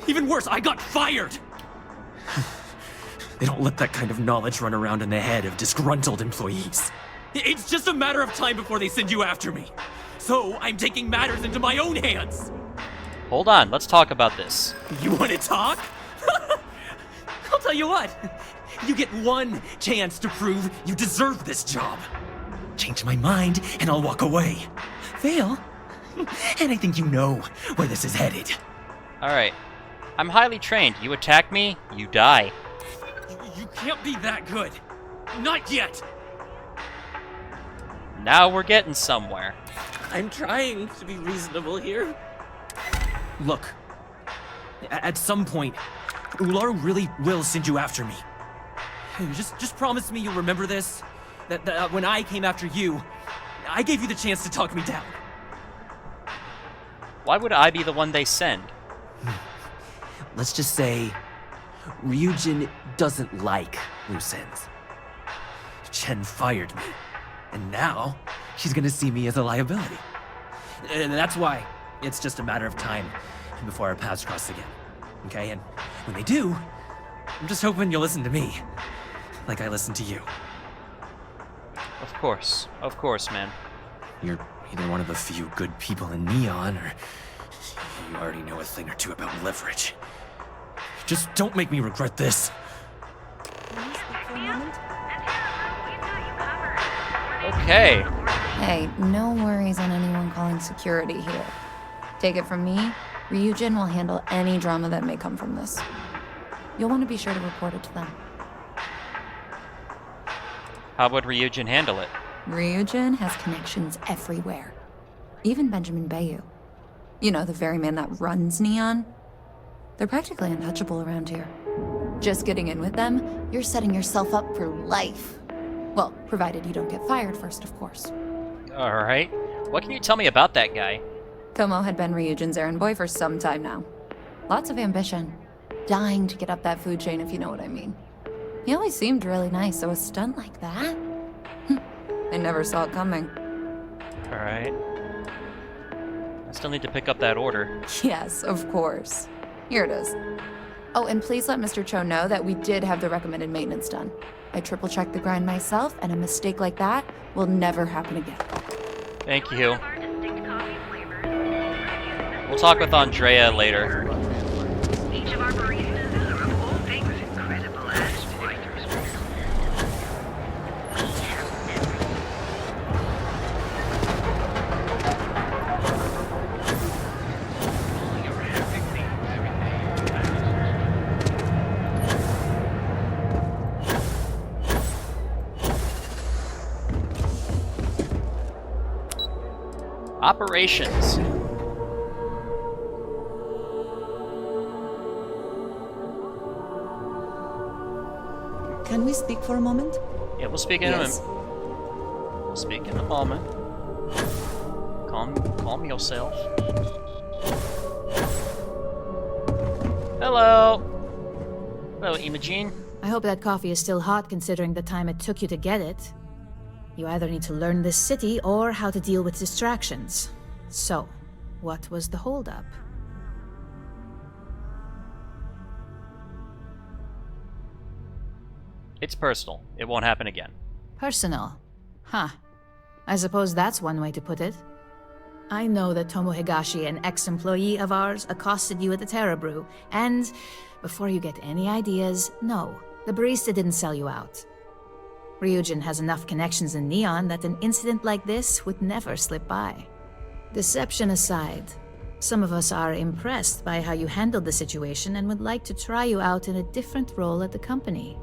Even worse, I got fired. They don't let that kind of knowledge run around in the head of disgruntled employees. It's just a matter of time before they send you after me. So I'm taking matters into my own hands. Hold on, let's talk about this. You want to talk? I'll tell you what. You get one chance to prove you deserve this job. Change my mind, and I'll walk away. Fail, and I think you know where this is headed. Alright. I'm highly trained. You attack me, you die. You can't be that good. Not yet. Now we're getting somewhere. I'm trying to be reasonable here. Look, at some point, Ularu really will send you after me. Just promise me you'll remember this. That when I came after you, I gave you the chance to talk me down. Why would I be the one they send? Let's just say, Ryujin doesn't like loose ends. Chen fired me, and now she's gonna see me as a liability. And that's why it's just a matter of time before our paths cross again. Okay, and when they do, I'm just hoping you'll listen to me, like I listened to you. Of course, man. You're either one of the few good people in Neon, or You already know a thing or two about leverage. Just don't make me regret this. Okay. Hey, no worries on anyone calling security here. Take it from me, Ryujin will handle any drama that may come from this. You'll want to be sure to report it to them. How would Ryujin handle it? Ryujin has connections everywhere. Even Benjamin Bayou. You know, the very man that runs Neon. They're practically untouchable around here. Just getting in with them, you're setting yourself up for life. Well, provided you don't get fired first, of course. Alright. What can you tell me about that guy? Tomo had been Ryujin's errand boy for some time now. Lots of ambition. Dying to get up that food chain, if you know what I mean. He always seemed really nice, so a stunt like that? I never saw it coming. Alright. I still need to pick up that order. Yes, of course. Here it is. Oh, and please let Mr. Cho know that we did have the recommended maintenance done. I triple-checked the grind myself, and a mistake like that will never happen again. Thank you. We'll talk with Andrea later. Each of our baristas is a whole thing's incredible and Operations. Can we speak for a moment? Yeah, we'll speak in a moment. We'll speak in a moment. Calm yourself. Hello. Hello, Imogene. I hope that coffee is still hot considering the time it took you to get it. You either need to learn this city or how to deal with distractions. So, what was the holdup? It's personal. It won't happen again. Personal. Huh. I suppose that's one way to put it. I know that Tomo Higashi, an ex-employee of ours, accosted you at the Terra Brew, and before you get any ideas, no, the barista didn't sell you out. Ryujin has enough connections in Neon that an incident like this would never slip by. Deception aside, some of us are impressed by how you handled the situation and would like to try you out in a different role at the company.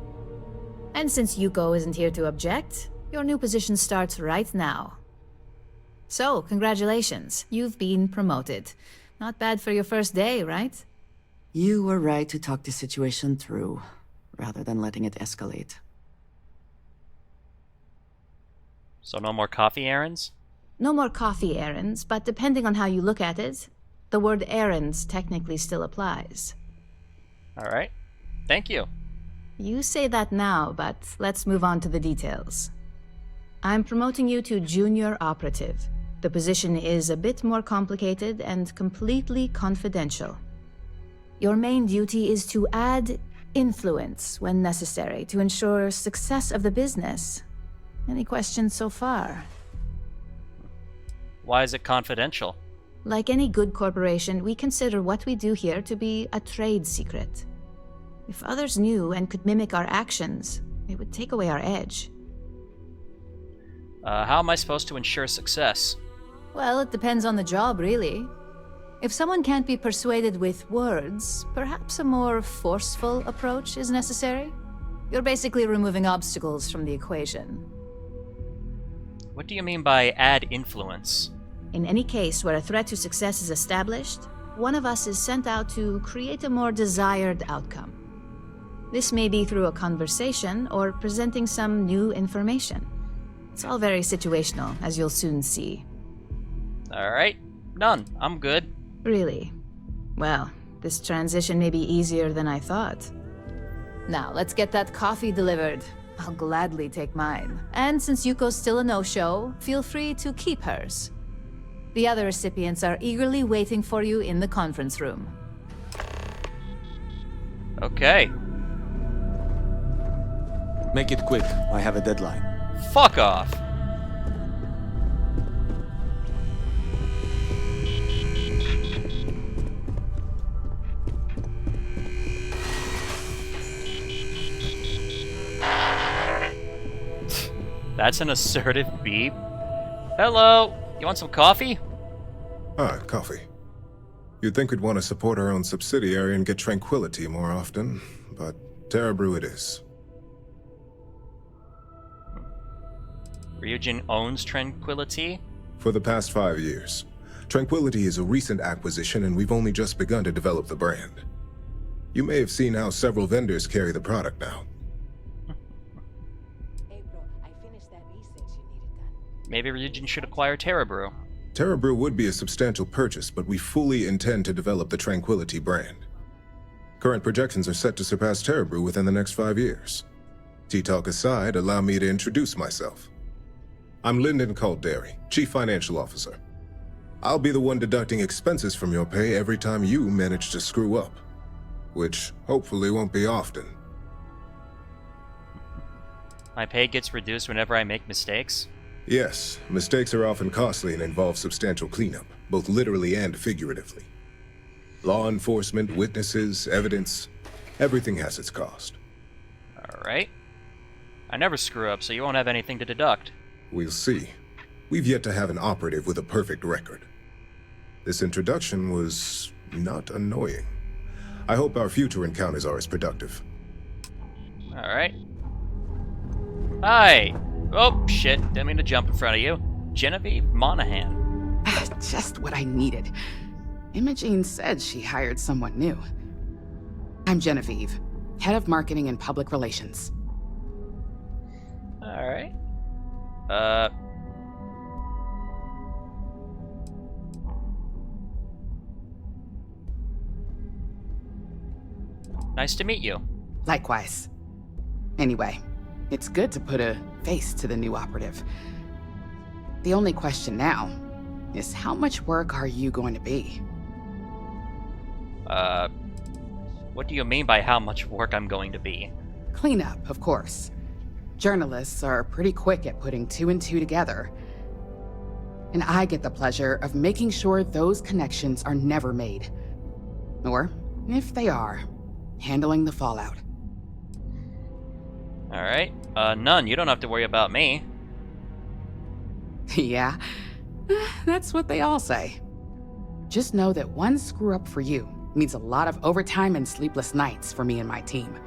And since Yuko isn't here to object, your new position starts right now. So, congratulations, you've been promoted. Not bad for your first day, right? You were right to talk the situation through, rather than letting it escalate. So no more coffee errands? No more coffee errands, but depending on how you look at it, the word errands technically still applies. Alright. Thank you. You say that now, but let's move on to the details. I'm promoting you to junior operative. The position is a bit more complicated and completely confidential. Your main duty is to add influence when necessary to ensure success of the business. Any questions so far? Why is it confidential? Like any good corporation, we consider what we do here to be a trade secret. If others knew and could mimic our actions, it would take away our edge. How am I supposed to ensure success? Well, it depends on the job, really. If someone can't be persuaded with words, perhaps a more forceful approach is necessary. You're basically removing obstacles from the equation. What do you mean by add influence? In any case where a threat to success is established, one of us is sent out to create a more desired outcome. This may be through a conversation or presenting some new information. It's all very situational, as you'll soon see. Alright. None. I'm good. Really? Well, this transition may be easier than I thought. Now, let's get that coffee delivered. I'll gladly take mine. And since Yuko's still a no-show, feel free to keep hers. The other recipients are eagerly waiting for you in the conference room. Okay. Make it quick. I have a deadline. Fuck off. That's an assertive beep. Hello, you want some coffee? Ah, coffee. You'd think we'd want to support our own subsidiary and get tranquility more often, but Terra Brew it is. Ryujin owns Tranquility? For the past 5 years. Tranquility is a recent acquisition and we've only just begun to develop the brand. You may have seen how several vendors carry the product now. Maybe Ryujin should acquire Terra Brew. Terra Brew would be a substantial purchase, but we fully intend to develop the Tranquility brand. Current projections are set to surpass Terra Brew within the next 5 years. Tea-talk aside, allow me to introduce myself. I'm Lyndon Calderi, Chief Financial Officer. I'll be the one deducting expenses from your pay every time you manage to screw up. Which hopefully won't be often. My pay gets reduced whenever I make mistakes? Yes, mistakes are often costly and involve substantial cleanup, both literally and figuratively. Law enforcement, witnesses, evidence, everything has its cost. Alright. I never screw up, so you won't have anything to deduct. We'll see. We've yet to have an operative with a perfect record. This introduction was not annoying. I hope our future encounters are as productive. Alright. Hi! Oh, shit. Didn't mean to jump in front of you. Genevieve Monahan. Just what I needed. Imogene said she hired someone new. I'm Genevieve, Head of Marketing and Public Relations. Alright. Nice to meet you. Likewise. Anyway, it's good to put a face to the new operative. The only question now is how much work are you going to be? What do you mean by how much work I'm going to be? Cleanup, of course. Journalists are pretty quick at putting 2 and 2 together. And I get the pleasure of making sure those connections are never made. Or, if they are, handling the fallout. Alright. None. You don't have to worry about me. Yeah, that's what they all say. Just know that one screw up for you means a lot of overtime and sleepless nights for me and my team.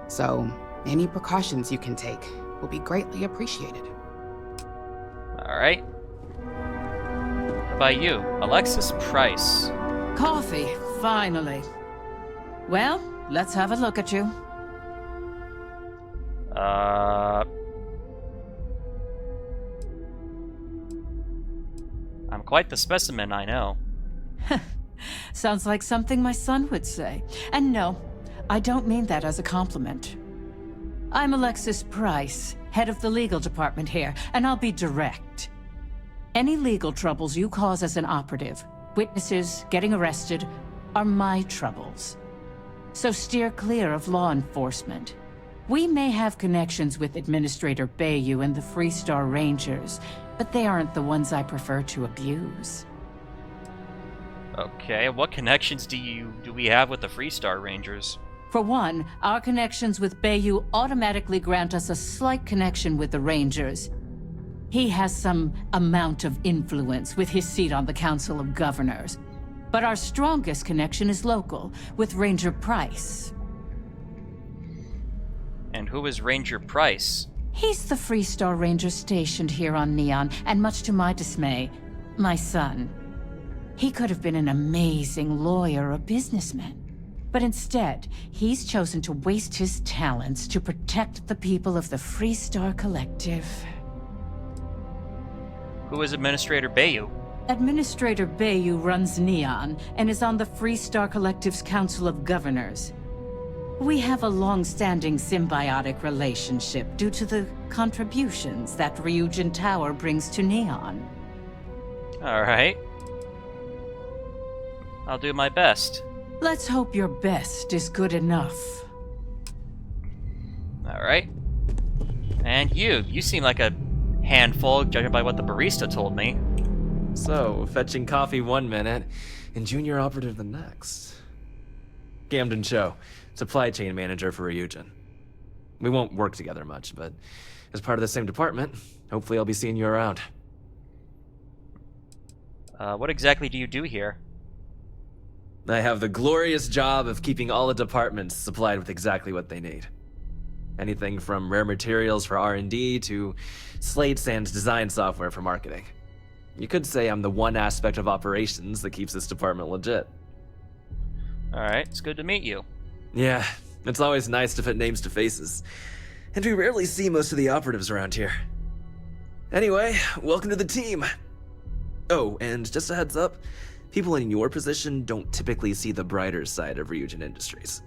So, any precautions you can take will be greatly appreciated. Alright. How about you? Alexis Price. Coffee, finally. Well, let's have a look at you. I'm quite the specimen, I know. Sounds like something my son would say. And no, I don't mean that as a compliment. I'm Alexis Price, head of the legal department here, and I'll be direct. Any legal troubles you cause as an operative, witnesses, getting arrested, are my troubles. So steer clear of law enforcement. We may have connections with Administrator Bayou and the Freestar Rangers, but they aren't the ones I prefer to abuse. Okay, what connections do we have with the Freestar Rangers? For one, our connections with Bayou automatically grant us a slight connection with the Rangers. He has some amount of influence with his seat on the Council of Governors. But our strongest connection is local, with Ranger Price. And who is Ranger Price? He's the Freestar Ranger stationed here on Neon, and much to my dismay, my son. He could have been an amazing lawyer or businessman. But instead, he's chosen to waste his talents to protect the people of the Freestar Collective. Who is Administrator Bayou? Administrator Bayou runs Neon and is on the Freestar Collective's Council of Governors. We have a long-standing symbiotic relationship due to the contributions that Ryujin Tower brings to Neon. Alright. I'll do my best. Let's hope your best is good enough. Alright. And you seem like a handful, judging by what the barista told me. So, fetching coffee 1 minute, and junior operative the next. Gamden Cho, supply chain manager for Ryujin. We won't work together much, but As part of the same department, hopefully I'll be seeing you around. What exactly do you do here? I have the glorious job of keeping all the departments supplied with exactly what they need. Anything from rare materials for R&D to slates and design software for marketing. You could say I'm the one aspect of operations that keeps this department legit. Alright, it's good to meet you. Yeah, it's always nice to put names to faces. And we rarely see most of the operatives around here. Anyway, welcome to the team. Oh, and just a heads up, people in your position don't typically see the brighter side of Ryujin Industries.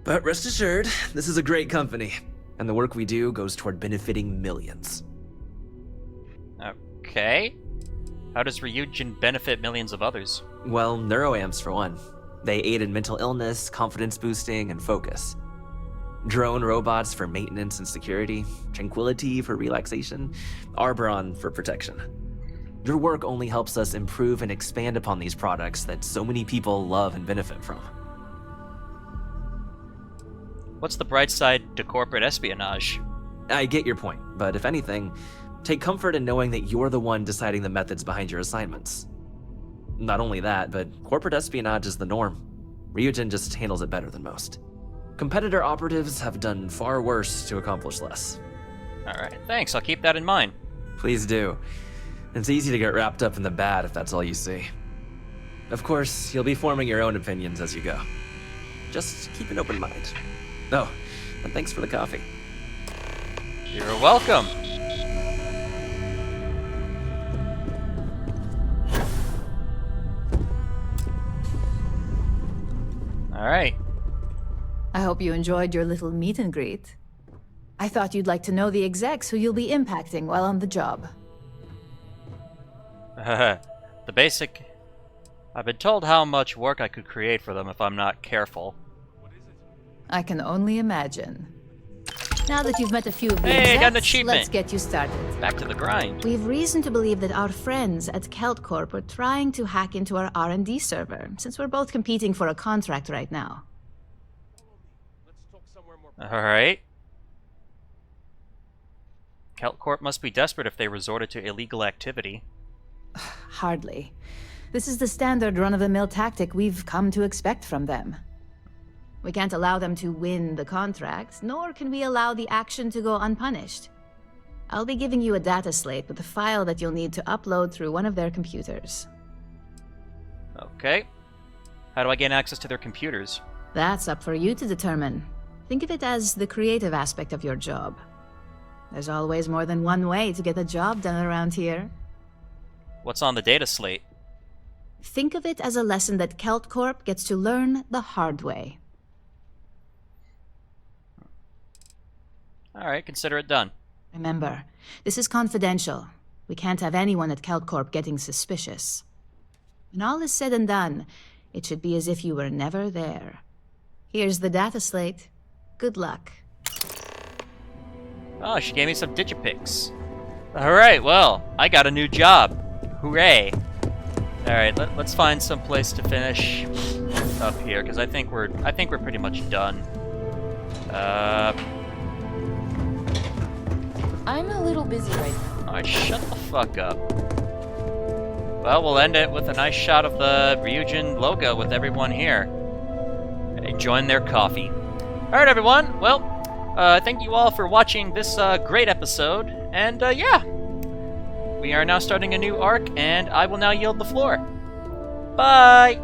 But rest assured, this is a great company, and the work we do goes toward benefiting millions. Okay. How does Ryujin benefit millions of others? Well, neuroamps for one. They aid in mental illness, confidence boosting, and focus. Drone robots for maintenance and security, tranquility for relaxation, Arbron for protection. Your work only helps us improve and expand upon these products that so many people love and benefit from. What's the bright side to corporate espionage? I get your point, but if anything, take comfort in knowing that you're the one deciding the methods behind your assignments. Not only that, but corporate espionage is the norm. Ryujin just handles it better than most. Competitor operatives have done far worse to accomplish less. Alright, thanks, I'll keep that in mind. Please do. It's easy to get wrapped up in the bad if that's all you see. Of course, you'll be forming your own opinions as you go. Just keep an open mind. Oh, and thanks for the coffee. You're welcome. Alright. I hope you enjoyed your little meet and greet. I thought you'd like to know the execs who you'll be impacting while on the job. The basic... I've been told how much work I could create for them if I'm not careful. I can only imagine. Now that you've met a few of the Hey, execs, got an achievement. let's get you started. Back to the grind. We've reason to believe that our friends at Kelt Corp are trying to hack into our R&D server, since we're both competing for a contract right now. Alright. Kelt Corp must be desperate if they resorted to illegal activity. Hardly. This is the standard run-of-the-mill tactic we've come to expect from them. We can't allow them to win the contract, nor can we allow the action to go unpunished. I'll be giving you a data slate with a file that you'll need to upload through one of their computers. Okay. How do I gain access to their computers? That's up for you to determine. Think of it as the creative aspect of your job. There's always more than one way to get a job done around here. What's on the data slate? Think of it as a lesson that Kelt Corp gets to learn the hard way. Alright, consider it done. Remember, this is confidential. We can't have anyone at Kelt Corp getting suspicious. When all is said and done, it should be as if you were never there. Here's the data slate. Good luck. Oh, she gave me some digipics. Alright, well, I got a new job. Hooray. Alright, let's find some place to finish up here, because I think we're pretty much done. I'm a little busy right now. Alright, shut the fuck up. Well, we'll end it with a nice shot of the Ryujin logo with everyone here. Enjoying their coffee. Alright, everyone. Well, thank you all for watching this great episode. And, yeah. We are now starting a new arc, and I will now yield the floor. Bye!